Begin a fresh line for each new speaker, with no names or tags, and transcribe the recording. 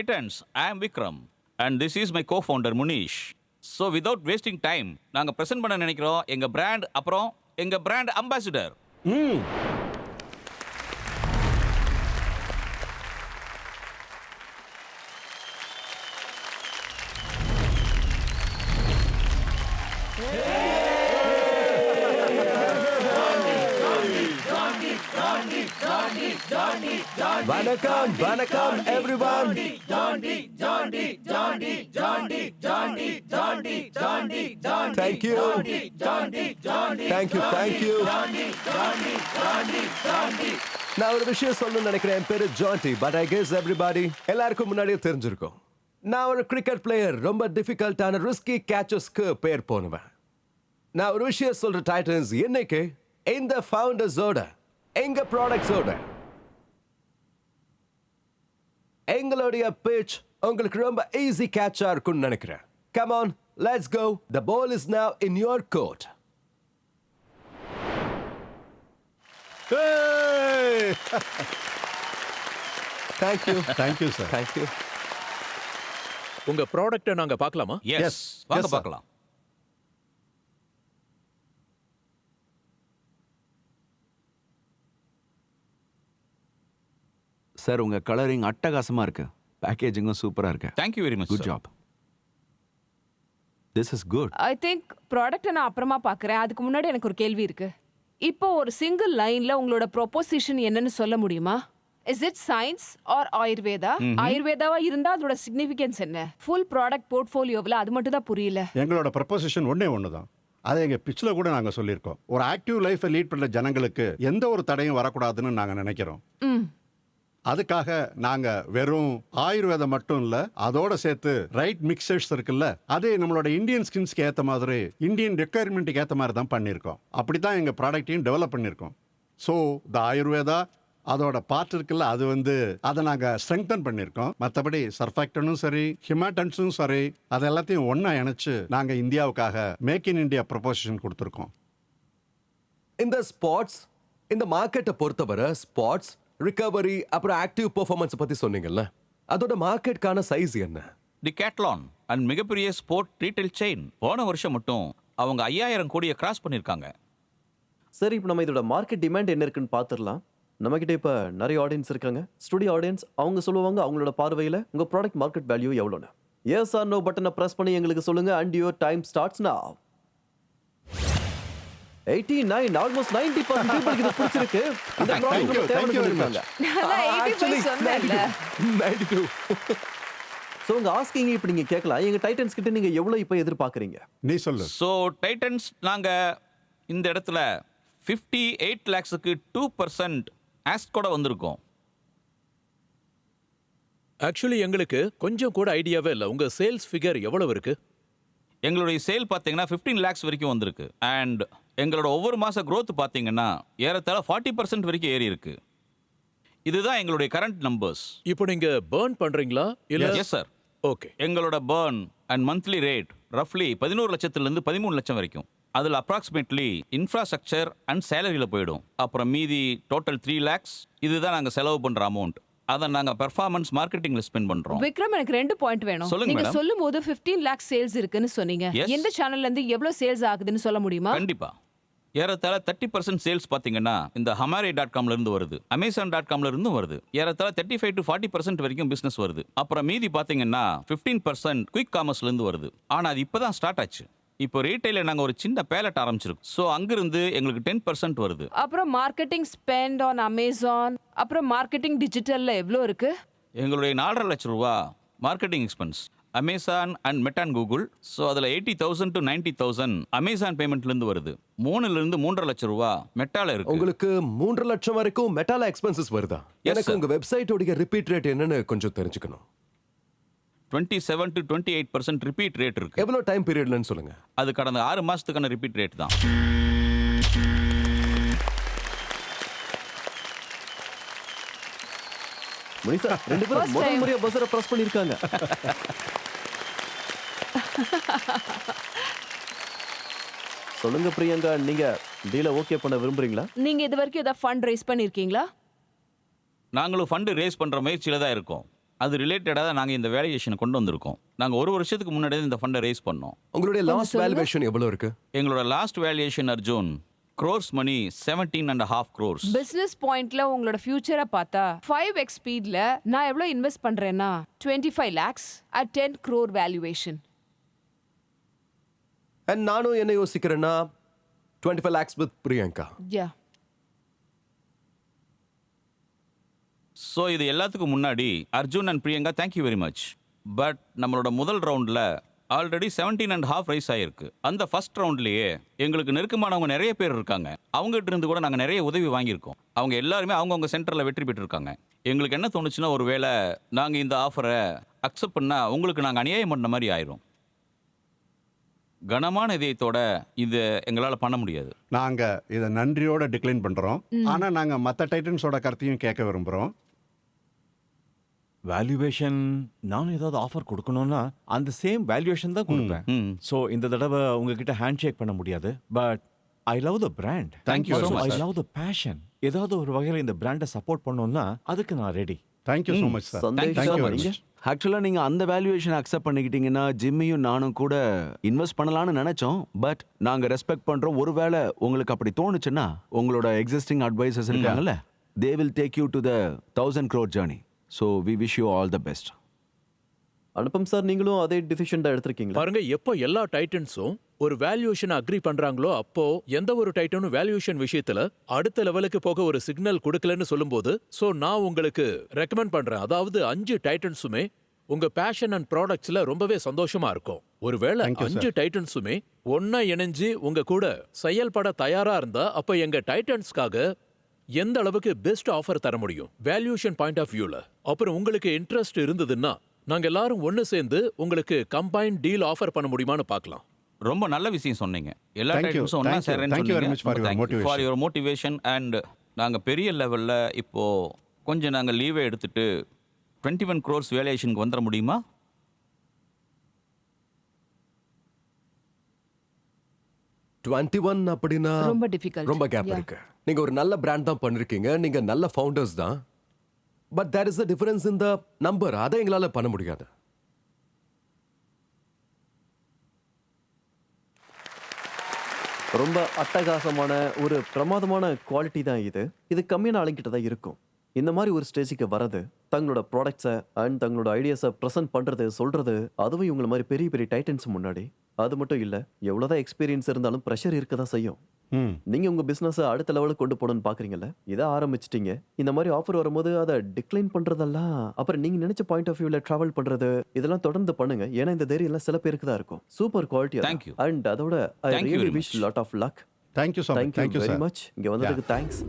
Titans, I am Vikram and this is my co-founder Munish. So without wasting time, நாங்க present பண்ண நினைக்கிறோம் எங்க brand அப்புறம் எங்க brand ambassador.
Vanakkam, vanakkam everyone. Thank you. Thank you. நான் ஒரு விஷயம் சொல்லணும்னு நினைக்கிறேன். என் பேரு Jonty, but I guess everybody எல்லாருக்கும் முன்னாடியே தெரிஞ்சிருக்கும். நான் ஒரு கிரிக்கெட் பிளேயர். ரொம்ப டிஃபிகல்ட்டான ரிஸ்கி கேச்சஸ்க்கு பேர் போனவன். நான் ஒரு விஷயம் சொல்ற டைட்டன்ஸ் என்னைக்கு இந்த ஃபவுண்டர்ஸோட எங்க ப்ராடக்ட்ஸோட எங்களுடைய pitch உங்களுக்கு ரொம்ப ஈஸி கேட்சா இருக்கும்னு நினைக்கிறேன். Come on, let's go. The ball is now in your court. Hey! Thank you.
Thank you, sir.
Thank you.
உங்க ப்ராடக்ட்ட நாங்க பார்க்கலாமா?
Yes, வாங்க
sir.
பார்க்கலாம்.
சார் உங்க கலரிங் அட்டகாசமா இருக்கு. பேக்கேஜிங்கும் சூப்பரா இருக்கு.
Thank you very much.
Good
sir.
Job. This is good.
I think ப்ராடக்ட்டை நான் அப்புறமா பார்க்குறேன். அதுக்கு முன்னாடி எனக்கு ஒரு கேள்வி இருக்கு. இப்போ ஒரு சிங்கிள் லைன்ல உங்களோட ப்ரொபோசிஷன் என்னன்னு சொல்ல முடியுமா? Is it science or Ayurveda? ஆயுர்வேதாவா இருந்தா அதோட சிக்னிஃபிகன்ஸ் என்ன? ஃபுல் ப்ராடக்ட் போர்ட்ஃபோலியோவில் அது மட்டும் தான் புரியல.
எங்களோட ப்ரப்போசிஷன் ஒன்று தான். அதை எங்கள் பிச்சில் கூட நாங்கள் சொல்லியிருக்கோம். ஒரு ஆக்டிவ் லைஃப்பை லீட் பண்ணுற ஜனங்களுக்கு எந்த ஒரு தடையும் வரக்கூடாதுன்னு நாங்கள் நினைக்கிறோம். அதுக்காக நாங்கள் வெறும் ஆயுர்வேதம் மட்டும் இல்லை, அதோட சேர்த்து ரைட் மிக்சர்ஸ் இருக்குல்ல, அதே நம்மளோட இந்தியன் ஸ்கின்ஸ்க்கு ஏற்ற மாதிரி இந்தியன் ரெக்குயர்மெண்ட்டுக்கு ஏற்ற மாதிரி தான் பண்ணியிருக்கோம். அப்படி தான் எங்கள் ப்ராடக்டையும் டெவலப் பண்ணியிருக்கோம். ஸோ த ஆயுர்வேதா அதோட பார்ட் இருக்குல்ல, அது அதை நாங்கள் ஸ்ட்ரெங்தன் பண்ணியிருக்கோம். மற்றபடி சர்ஃபாக்டனும் சரி, ஹிமாட்டன்ஸும் சரி, அது எல்லாத்தையும் ஒன்றா இணைச்சு நாங்கள் இந்தியாவுக்காக மேக் இன் இந்தியா ப்ரொபோசிஷன் கொடுத்துருக்கோம்.
இந்த ஸ்பாட்ஸ், இந்த மார்க்கெட்டை பொறுத்தவரை ஸ்பாட்ஸ், ரிகவரி அப்புறம் ஆக்டிவ் பெர்ஃபார்மன்ஸ் பத்தி சொன்னீங்கல்ல, அதோட மார்க்கெட்கான சைஸ் என்ன?
டிகேட்லான் அண்ட் மிகப்பெரிய ஸ்போர்ட் ரீட்டைல் செயின் போன வருஷம் மட்டும் அவங்க 5000 கோடியை கிராஸ் பண்ணியிருக்காங்க.
சரி, இப்போ நம்ம இதோட மார்க்கெட் டிமாண்ட் என்ன இருக்குன்னு பார்த்துடலாம். நம்மகிட்ட இப்போ நிறைய ஆடியன்ஸ் இருக்காங்க. ஸ்டுடியோ ஆடியன்ஸ் அவங்க சொல்லுவாங்க அவங்களோட பார்வையில் உங்கள் ப்ராடக்ட் மார்க்கெட் வேல்யூ எவ்வளோன்னு. எஸ் ஆர் நோ பட்டனை ப்ரெஸ் பண்ணி எங்களுக்கு சொல்லுங்க. And your time starts now. 89, almost 90% பீப்பிளுக்கு இது பிடிச்சிருக்கு. இந்த ப்ராடக்ட் தேவைப்படுறாங்க.
நான் 85 சொன்னேன்ல.
92.
ஸோ உங்க ஆஸ்கிங் இப்போ நீங்க கேட்கலாம், எங்க டைட்டன்ஸ் கிட்ட நீங்க எவ்வளவு இப்போ எதிர்பார்க்குறீங்க?
நீ சொல்லு.
ஸோ டைட்டன்ஸ் நாங்கள் இந்த இடத்துல 58 lakhsக்கு 2% ஆஸ்க் கூட வந்திருக்கோம்.
ஆக்சுவலி எங்களுக்கு கொஞ்சம் கூட ஐடியாவே இல்லை. உங்க சேல்ஸ் ஃபிகர் எவ்வளவு இருக்கு?
எங்களுடைய சேல் பார்த்தீங்கன்னா 15 lakhs வரைக்கும் வந்திருக்கு. அண்ட் எங்களோட ஒவ்வொரு மாத growth பார்த்தீங்கன்னா ஏறத்தாழ 40% வரைக்கும் ஏறி இருக்கு. இதுதான் எங்களுடைய கரண்ட் நம்பர்ஸ்.
இப்போ நீங்க பர்ன் பண்றீங்களா இல்ல?
Yes sir.
ஓகே.
எங்களோட பர்ன் அண்ட் மந்த்லி ரேட் ரஃப்லி 11 லட்சத்திலிருந்து 13 லட்சம் வரைக்கும். அதில் அப்ராக்சிமேட்லி இன்ஃப்ராஸ்ட்ரக்சர் அண்ட் சேலரியில் போயிடும். அப்புறம் மீதி டோட்டல் 3 lakhs. இதுதான் நாங்கள் செலவு பண்ணுற அமௌண்ட். அதை நாங்கள் பெர்ஃபார்மன்ஸ் மார்க்கெட்டிங்ல ஸ்பெண்ட் பண்றோம்.
விக்ரம், எனக்கு 2 பாயிண்ட் வேணும்.
சொல்லுங்க
நீங்க
மேடம்.
சொல்லும்போது 15 lakh சேல்ஸ் இருக்குன்னு சொன்னீங்க.
Yes.
எந்த சேனல்ல இருந்து எவ்வளவு சேல்ஸ் ஆகுதுன்னு சொல்ல முடியுமா?
கண்டிப்பா. ஏறத்தாழ 30% சேல்ஸ் பார்த்தீங்கன்னா இந்த hamaray.comல இருந்து வருது, amazon.comல இருந்தும் வருது. ஏறத்தாழ 35 to 40% வரைக்கும் பிசினஸ் வருது. அப்புறம் மீதி பார்த்தீங்கன்னா 15% குயிக் காமர்ஸ்ல இருந்து வருது. ஆனா அது இப்பதான் ஸ்டார்ட் ஆச்சு. இப்போ ரீட்டைல நாங்க ஒரு சின்ன பேலட் ஆரம்பிச்சிருக்கோம். ஸோ அங்கிருந்து எங்களுக்கு 10% வருது.
அப்புறம் மார்க்கெட்டிங் ஸ்பெண்ட் ஆன் அமேசான், அப்புறம் மார்க்கெட்டிங் டிஜிட்டல்ல எவ்வளோ இருக்கு?
எங்களுடைய 4.5 லட்சம் ரூபா marketing expense Amazon and Meta Google. So அதில் 80,000 to 90,000 அமேசான் பேமெண்ட்லேருந்து வருது. 3 to 3.5 லட்சம் ரூபா மெட்டால இருக்கு.
உங்களுக்கு 3 லட்சம் வரைக்கும் மெட்டால எக்ஸ்பென்சஸ் வருதா? எனக்கு
sir.
உங்க வெப்சைட்டோட ரிப்பீட் ரேட் என்னன்னு கொஞ்சம் தெரிஞ்சுக்கணும்.
27 to 28% ரிப்பீட் ரேட் இருக்கு.
எவ்வளவு டைம் பீரியட்லன்னு சொல்லுங்க.
அது கடந்த 6 மாசத்துக்கான ரிப்பீட் ரேட் தான்.
முனிசா, ரெண்டு பேரும்
First
முதல்
time.
முறையா பஸ்ஸரை பிரஸ் பண்ணிருக்காங்க. சொல்லுங்க பிரியங்கா, நீங்க டீலை ஓகே பண்ண விரும்புறீங்களா?
நீங்க இது வரைக்கும் ஏதாவது ஃபண்ட் ரைஸ் பண்ணிருக்கீங்களா?
நாங்களும் ஃபண்டு ரேஸ் பண்ற முயற்சியில தான் இருக்கோம். அது ரிலேட்டடாக தான் நாங்கள் இந்த வேல்யூவேஷனை கொண்டு வந்திருக்கோம். நாங்கள் ஒரு வருஷத்துக்கு முன்னாடியே இந்த ஃபண்டை ரைஸ் பண்ணோம்.
உங்களுடைய
கொஞ்சம்
லாஸ்ட்
சொல்லுங்க.
வேல்யூவேஷன் எவ்வளவு இருக்கு?
எங்களோட லாஸ்ட் வேல்யூவேஷன் அர்ஜுன் crores மணி 17.5 crores.
பிசினஸ் பாயிண்ட்ல உங்களோட ஃபியூச்சரை பார்த்தா 5x ஸ்பீட்ல நான் எவ்வளவு இன்வெஸ்ட் பண்றேன்னா 25 lakhs at 10 crore valuation.
And நானும் என்ன யோசிக்கிறேன்னா 25 lakhs with Priyanka.
Yeah.
So இது எல்லாத்துக்கும் முன்னாடி Arjun and Priyanka thank you very much. But நம்மளோட முதல் ரவுண்டில் ஆல்ரெடி 17.5 ரைஸ் ஆகிருக்கு. அந்த ஃபர்ஸ்ட் ரவுண்ட்லேயே எங்களுக்கு நெருக்கமானவங்க நிறைய பேர் இருக்காங்க. அவங்ககிட்ட இருந்து கூட நாங்கள் நிறைய உதவி வாங்கியிருக்கோம். அவங்க எல்லாருமே அவங்கவுங்க சென்டரில் வெற்றி பெற்றிருக்காங்க. எங்களுக்கு என்ன தோணுச்சுன்னா, ஒரு வேளை நாங்கள் இந்த ஆஃபரை அக்செப்ட் பண்ணால் உங்களுக்கு நாங்கள் அநியாயம் பண்ண மாதிரி ஆயிரும். கனமான இதயத்தோட இது எங்களால் பண்ண முடியாது.
நாங்க இதை நன்றியோட டிக்ளைன் பண்றோம். ஆனா நாங்க மத்த டைட்டன்ஸோட கருத்தையும் கேட்க விரும்புறோம்.
வேல்யூவேஷன் நானும் ஏதாவது ஆஃபர் கொடுக்கணும்னா அந்த சேம் வேல்யூவேஷன் தான் கொடுப்பேன்.
ம்.
ஸோ இந்த தடவை உங்ககிட்ட ஹேண்ட் ஷேக் பண்ண முடியாது. But I love the brand.
Thank you so much,
I
sir.
Love the passion. ஏதாவது ஒரு வகையில் இந்த பிராண்டை சப்போர்ட் பண்ணோம்னா அதுக்கு நான் ready.
Thank you so much sir.
Sandesh
Thank you
so
sir,
much.
நீங்க?
ஆக்சுவலாக நீங்கள் அந்த வேல்யூவேஷன் அக்செப்ட் பண்ணிக்கிட்டீங்கன்னா ஜிம்மியும் நானும் கூட இன்வெஸ்ட் பண்ணலாம்னு நினச்சோம். பட் நாங்கள் ரெஸ்பெக்ட் பண்ணுறோம். ஒருவேளை உங்களுக்கு அப்படி தோணுச்சுன்னா உங்களோட எக்ஸிஸ்டிங் அட்வைசர்ஸ் இருக்காங்கல்ல, they will take you to the 1000 crore journey. So we wish you all the best.
Anupam sir, நீங்களும் அதே டிசிஷன் தான் எடுத்திருக்கீங்களா?
பாருங்க, எப்போ எல்லா டைட்டன்ஸும் ஒரு வேல்யூவேஷன் அக்ரி பண்றாங்களோ அப்போ எந்த ஒரு டைட்டனும் வேல்யூவேஷன் விஷயத்துல அடுத்த லெவலுக்கு போக ஒரு சிக்னல் கொடுக்கலன்னு சொல்லும்போது, சோ நான் உங்களுக்கு ரெக்கமெண்ட் பண்றேன். அதாவது 5 டைட்டன்ஸுமே உங்க பேஷன் அண்ட் ப்ராடக்ட்ஸ்ல ரொம்பவே சந்தோஷமா இருக்கும். ஒருவேளை
Thank you, sir.
5 டைட்டன்ஸுமே ஒன்னா இணைஞ்சு உங்க கூட செயல்பட தயாரா இருந்தா அப்ப எங்க டைட்டன்ஸ்க்காக எந்த அளவுக்கு பெஸ்ட் ஆஃபர் தர முடியும் வேல்யூவேஷன் பாயிண்ட் ஆஃப் வியூல. அப்புறம் உங்களுக்கு இன்ட்ரெஸ்ட் இருந்ததுன்னா நாங்க எல்லாரும் ஒன்னு சேர்ந்து உங்களுக்கு கம்பைன் டீல் ஆஃபர் பண்ண முடியுமான்னு பார்க்கலாம்.
ரொம்ப நல்ல விஷயம் சொன்னீங்க. எல்லா
Thank you.
டைம்ஸும் ஒன்றா
Thank you.
சேர்றேன்னு
Thank you very much for your motivation.
For your motivation. And நாங்கள் பெரிய லெவலில் இப்போ கொஞ்சம் நாங்கள் லீவை எடுத்துட்டு 21 crores வேல்யூவேஷனுக்கு வந்துட முடியுமா?
அப்படின்னா
ரொம்ப difficult.
ரொம்ப கேப்
Yeah.
இருக்கு. நீங்க ஒரு நல்ல பிராண்ட் தான் பண்ணிருக்கீங்க, நீங்க நல்ல ஃபவுண்டர்ஸ் தான். But there is a difference in the number. அதை எங்களால பண்ண முடியாது.
ரொம்ப அட்டகாசமான ஒரு பிரமாதமான குவாலிட்டி தான் இது. இது கம்மியான ஆளுங்கிட்ட தான் இருக்கும். இந்த மாதிரி ஒரு ஸ்டேஜுக்கு வரது, தங்களோட ப்ராடக்ட்ஸை அண்ட் தங்களோட ஐடியாஸை ப்ரெசென்ட் பண்ணுறது, சொல்கிறது, அதுவும் இவங்களை மாதிரி பெரிய பெரிய டைட்டன்ஸ் முன்னாடி. அது மட்டும் இல்லை, எவ்வளோதான் எக்ஸ்பீரியன்ஸ் இருந்தாலும் ப்ரெஷர் இருக்க தான் செய்யும்.
ம்.
நீங்கள் உங்கள் பிஸ்னஸை அடுத்த லெவலுக்கு கொண்டு போகணும்னு பார்க்குறீங்கல்ல, இதை ஆரம்பிச்சிட்டீங்க. இந்த மாதிரி ஆஃபர் வரும்போது அதை டிக்ளைன் பண்ணுறதெல்லாம், அப்புறம் நீங்கள் நினச்ச பாயிண்ட் ஆஃப் வியூவில் ட்ராவல் பண்ணுறது, இதெல்லாம் தொடர்ந்து பண்ணுங்க. ஏன்னா இந்த தைரியம் எல்லாம் சில பேருக்கு தான் இருக்கும். Super quality.
Thank you.
And அதோட I
Thank you
really
very
wish
much.
Lot of luck.
Thank you so much.
Thank you
thank you
very
sir.
Much. இங்கே வந்ததுக்கு தேங்க்ஸ்.